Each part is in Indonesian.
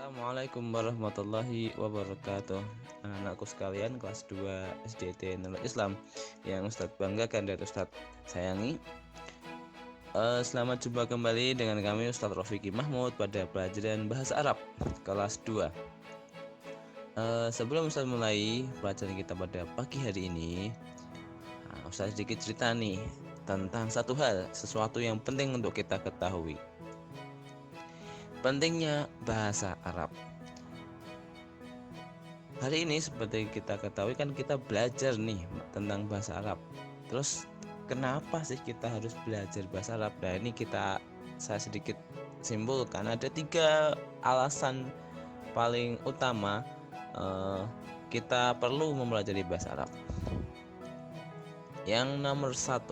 Assalamualaikum warahmatullahi wabarakatuh. Anak-anakku sekalian kelas 2 SDT Nurul Islam yang Ustadz banggakan dan Ustadz sayangi. Selamat jumpa kembali dengan kami Ustadz Rofiki Mahmud pada pelajaran Bahasa Arab kelas 2. Sebelum Ustadz mulai pelajaran kita pada pagi hari ini, Ustadz sedikit cerita nih tentang satu hal, sesuatu yang penting untuk kita ketahui. Pentingnya bahasa Arab. Hari ini seperti kita ketahui kan kita belajar nih tentang bahasa Arab. Terus kenapa sih kita harus belajar bahasa Arab? Nah ini saya sedikit simpulkan, ada 3 alasan paling utama kita perlu mempelajari bahasa Arab. Yang nomor 1,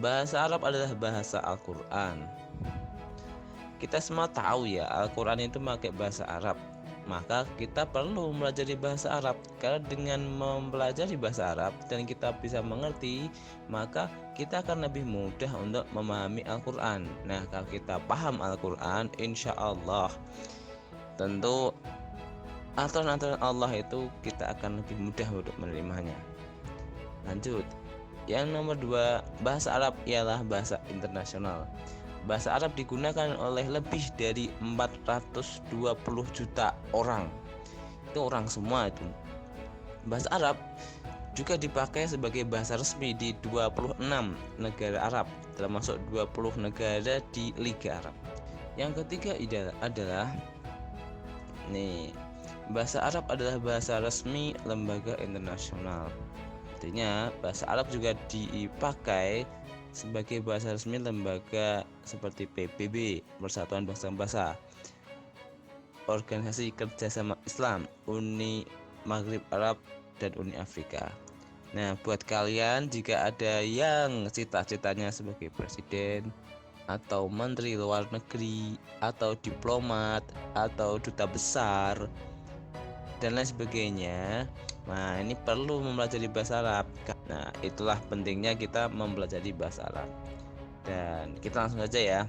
bahasa Arab adalah bahasa Al-Quran. Kita semua tahu ya, Al-Quran itu pakai bahasa Arab. Maka kita perlu mempelajari bahasa Arab. Karena dengan mempelajari bahasa Arab dan kita bisa mengerti, maka kita akan lebih mudah untuk memahami Al-Quran. Nah, kalau kita paham Al-Quran, insya Allah tentu aturan-aturan Allah itu kita akan lebih mudah untuk menerimanya. Lanjut. Yang nomor 2, bahasa Arab ialah bahasa internasional. Bahasa Arab digunakan oleh lebih dari 420 juta orang. Itu orang semua itu. Bahasa Arab juga dipakai sebagai bahasa resmi di 26 negara Arab, termasuk 20 negara di Liga Arab. Yang ketiga adalah bahasa Arab adalah bahasa resmi lembaga internasional. Artinya bahasa Arab juga dipakai sebagai bahasa resmi lembaga seperti PBB, Persatuan Bangsa-Bangsa, Organisasi Kerjasama Islam, Uni Maghrib Arab, dan Uni Afrika. Nah, buat kalian jika ada yang cita-citanya sebagai presiden atau menteri luar negeri atau diplomat atau duta besar dan lain sebagainya, nah ini perlu mempelajari bahasa Arab. Nah, itulah pentingnya kita mempelajari bahasa Arab. Dan kita langsung saja ya,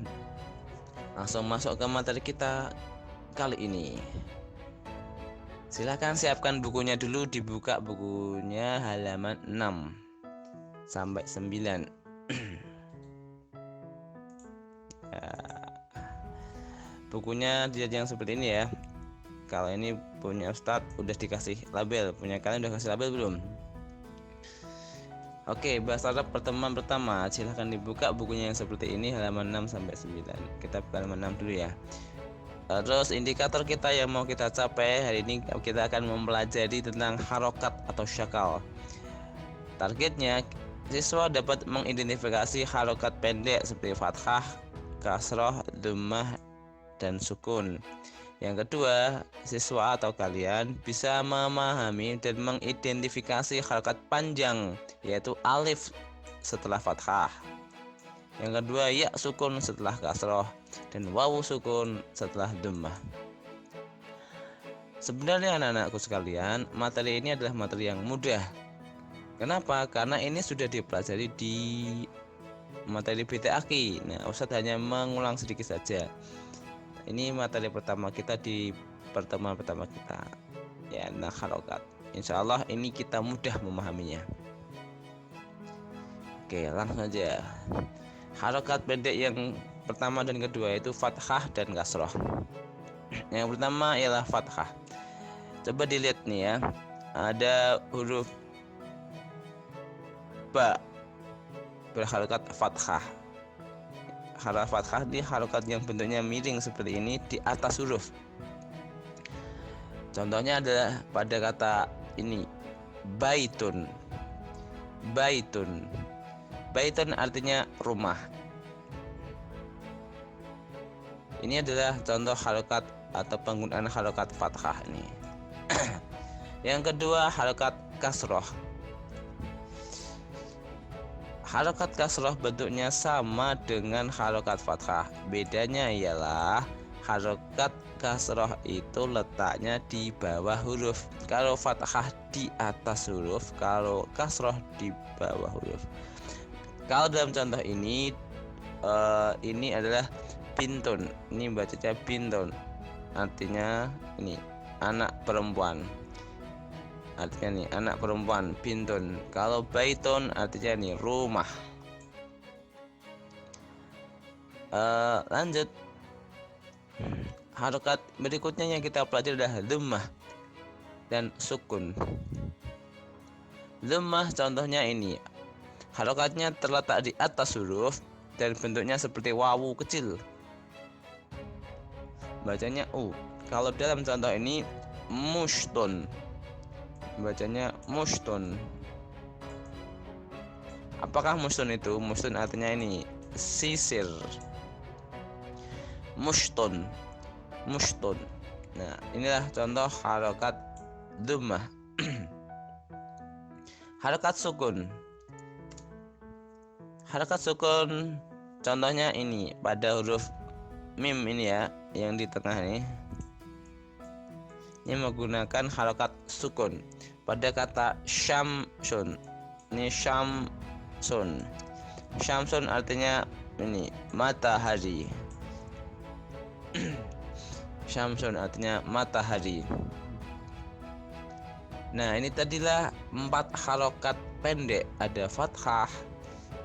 langsung masuk ke materi kita kali ini. Silahkan siapkan bukunya dulu, dibuka bukunya halaman 6 sampai 9. Bukunya dia yang seperti ini ya. Kalau ini punya Ustadz udah dikasih label, punya kalian udah kasih label belum? Oke, bahasa Arab pertemuan pertama, silahkan dibuka bukunya yang seperti ini halaman 6 sampai 9. Kita buka halaman 6 dulu ya. Terus indikator kita yang mau kita capai hari ini, kita akan mempelajari tentang harokat atau syakal. Targetnya siswa dapat mengidentifikasi harokat pendek seperti fathah, kasroh, dhammah, dan sukun. Yang kedua, siswa atau kalian bisa memahami dan mengidentifikasi harokat panjang, yaitu alif setelah fathah. Yang kedua, ya sukun setelah kasroh, dan wawu sukun setelah dhammah. Sebenarnya anak-anakku sekalian, materi ini adalah materi yang mudah. Kenapa? Karena ini sudah dipelajari di materi BTAKI. Nah, Ustadz hanya mengulang sedikit saja. Ini materi pertama kita di pertemuan pertama kita ya, harokat. Insya Allah ini kita mudah memahaminya. Oke, langsung aja. Harokat pendek yang pertama dan kedua itu fathah dan kasroh. Yang pertama ialah fathah. Coba dilihat nih ya, ada huruf ba berharokat fathah. Harokat fathah di harokat yang bentuknya miring seperti ini di atas huruf. Contohnya adalah pada kata ini, baitun. Baitun. Baitun artinya rumah. Ini adalah contoh harokat atau penggunaan harokat fathah ini. Yang kedua, harokat kasroh. Harokat kasroh bentuknya sama dengan harokat fathah. Bedanya ialah harokat kasroh itu letaknya di bawah huruf. Kalau fathah di atas huruf, kalau kasroh di bawah huruf. Kalau dalam contoh ini adalah bintun. Ini bacanya bintun. artinya ini anak perempuan. Artinya nih anak perempuan, bintun. Kalau baitun artinya nih rumah. Lanjut, harokat berikutnya yang kita pelajari adalah dhammah dan sukun. Dhammah contohnya ini, harokatnya terletak di atas huruf dan bentuknya seperti wawu kecil, bacanya u. Kalau dalam contoh ini mushtun, bacanya mushtun. Apakah mushtun itu? Mushtun artinya ini sisir. Mushtun, mushtun. Nah, inilah contoh harokat dhammah. Harokat sukun. Harokat sukun contohnya ini pada huruf mim ini ya, yang di tengah ini. Ini menggunakan harokat sukun pada kata syamsun. Ini syamsun. Syamsun artinya ini matahari. Syamsun artinya matahari. Nah, ini tadilah 4 harokat pendek, ada fathah,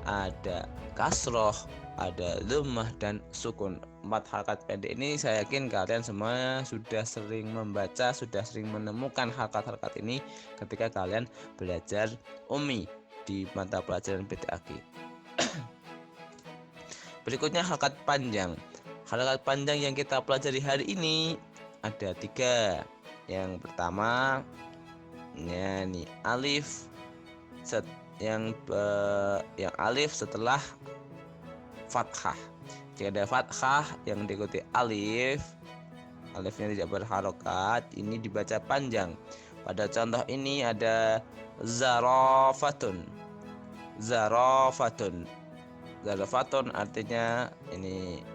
ada kasroh, ada dhammah dan sukun. 4 harokat pendek ini saya yakin kalian semua sudah sering membaca, sudah sering menemukan harokat-harokat ini ketika kalian belajar Ummi di mata pelajaran PTAG. Berikutnya harokat panjang. Harokat panjang yang kita pelajari hari ini ada 3. Yang pertama ya nih alif, yang alif setelah fathah. Jika ada fathah yang diikuti alif, alifnya tidak berharokat, ini dibaca panjang. Pada contoh ini ada zarafatun. Zarafatun. Zarafatun artinya ini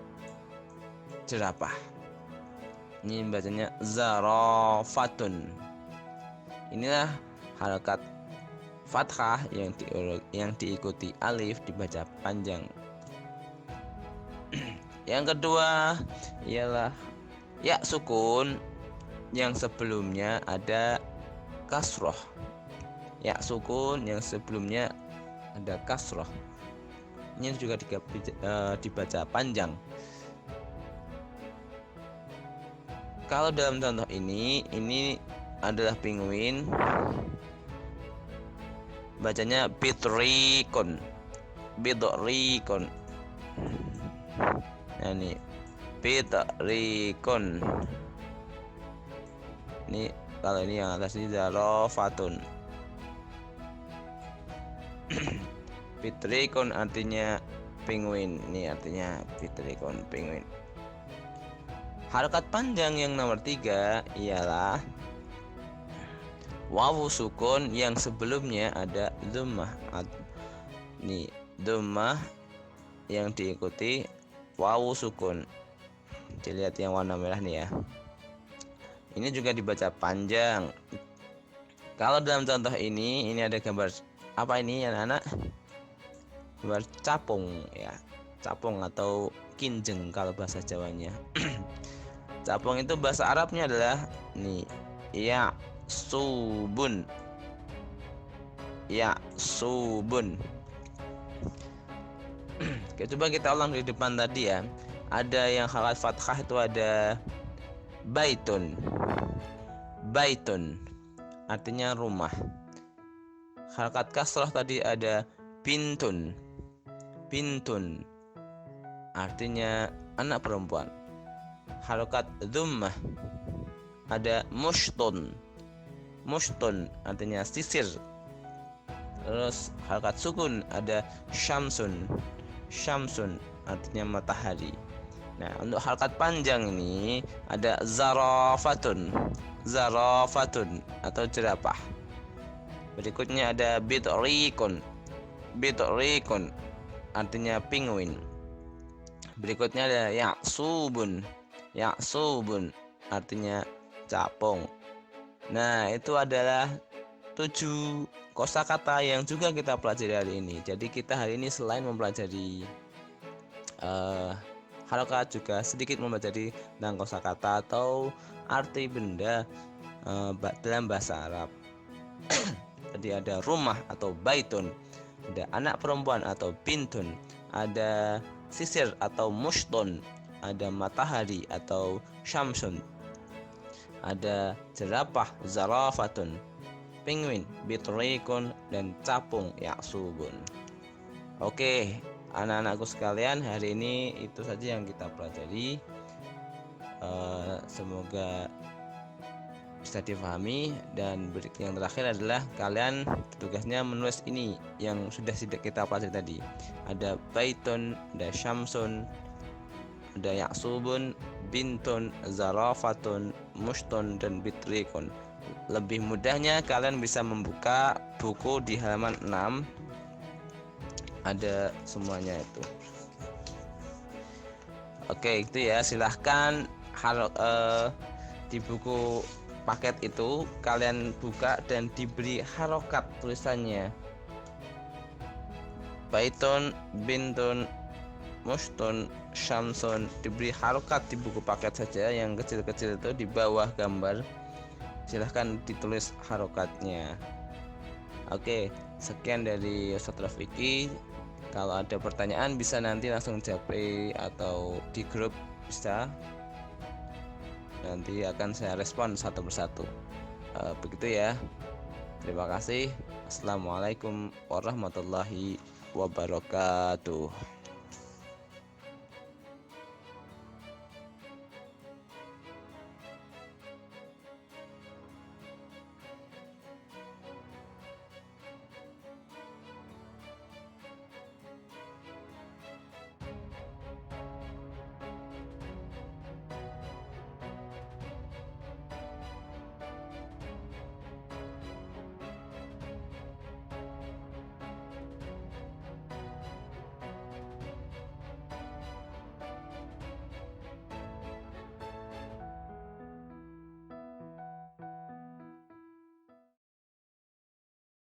jerapah. Ini bacanya zarafatun. Inilah harokat fathah yang diikuti alif dibaca panjang. Yang kedua ialah ya sukun yang sebelumnya ada kasroh. Ya sukun yang sebelumnya ada kasroh. Ini juga dibaca panjang. Kalau dalam contoh ini adalah penguin, bacanya bitrikun. Bitrikun. Nah, ini bitrikun. Ini kalau ini yang atas ini zarafatun. Bitrikun artinya penguin. Ini artinya bitrikun, penguin. Harokat panjang yang nomor 3 ialah wawu sukun yang sebelumnya ada dhammah. Ini dhammah yang diikuti wawu sukun. Dilihat yang warna merah nih ya. Ini juga dibaca panjang. Kalau dalam contoh ini ada gambar apa ini anak-anak? Gambar capung ya. Capung atau kinjeng kalau bahasa Jawanya. Capung itu bahasa Arabnya adalah nih ya subun. Ya subun. Oke, coba kita ulang di depan tadi ya. Ada yang harokat fathah itu ada baitun. Baitun artinya rumah. Harokat kasrah tadi ada bintun. Bintun artinya anak perempuan. Harokat dhammah ada mushtun. Mushtun artinya sisir. Terus harokat sukun ada syamsun. Syamsun artinya matahari. Nah, untuk harokat panjang ini ada zarafatun. Zarafatun atau jerapah. Berikutnya ada bitrikun. Bitrikun artinya penguin. Berikutnya ada yaksubun. Yaksubun artinya capung. Nah, itu adalah 7 kosakata yang juga kita pelajari hari ini. Jadi kita hari ini selain mempelajari harokat juga sedikit mempelajari tentang kosakata atau arti benda dalam bahasa Arab. Jadi ada rumah atau baitun, ada anak perempuan atau bintun, ada sisir atau mushtun, ada matahari atau syamsun, ada jerapah zarafatun, penguin bitrikun, dan capung yaksubun. Oke, anak-anakku sekalian, hari ini itu saja yang kita pelajari. Semoga bisa difahami, dan yang terakhir adalah kalian tugasnya menulis ini yang sudah kita pelajari tadi. Ada baitun, ada syamsun, ada yaksubun, bintun, zarafatun, mushtun, dan bitrikun. Lebih mudahnya kalian bisa membuka buku di halaman 6, ada semuanya itu. Oke, itu ya, silahkan di buku paket itu kalian buka dan diberi harokat tulisannya. Baitun, bintun, mushtun, syamsun, diberi harokat di buku paket saja, yang kecil-kecil itu di bawah gambar. Silahkan ditulis harokatnya. Oke, sekian dari Ustaz Rafiki. Kalau ada pertanyaan bisa nanti langsung japri atau di grup bisa. Nanti akan saya respon satu persatu. Begitu ya. Terima kasih. Assalamualaikum warahmatullahi wabarakatuh.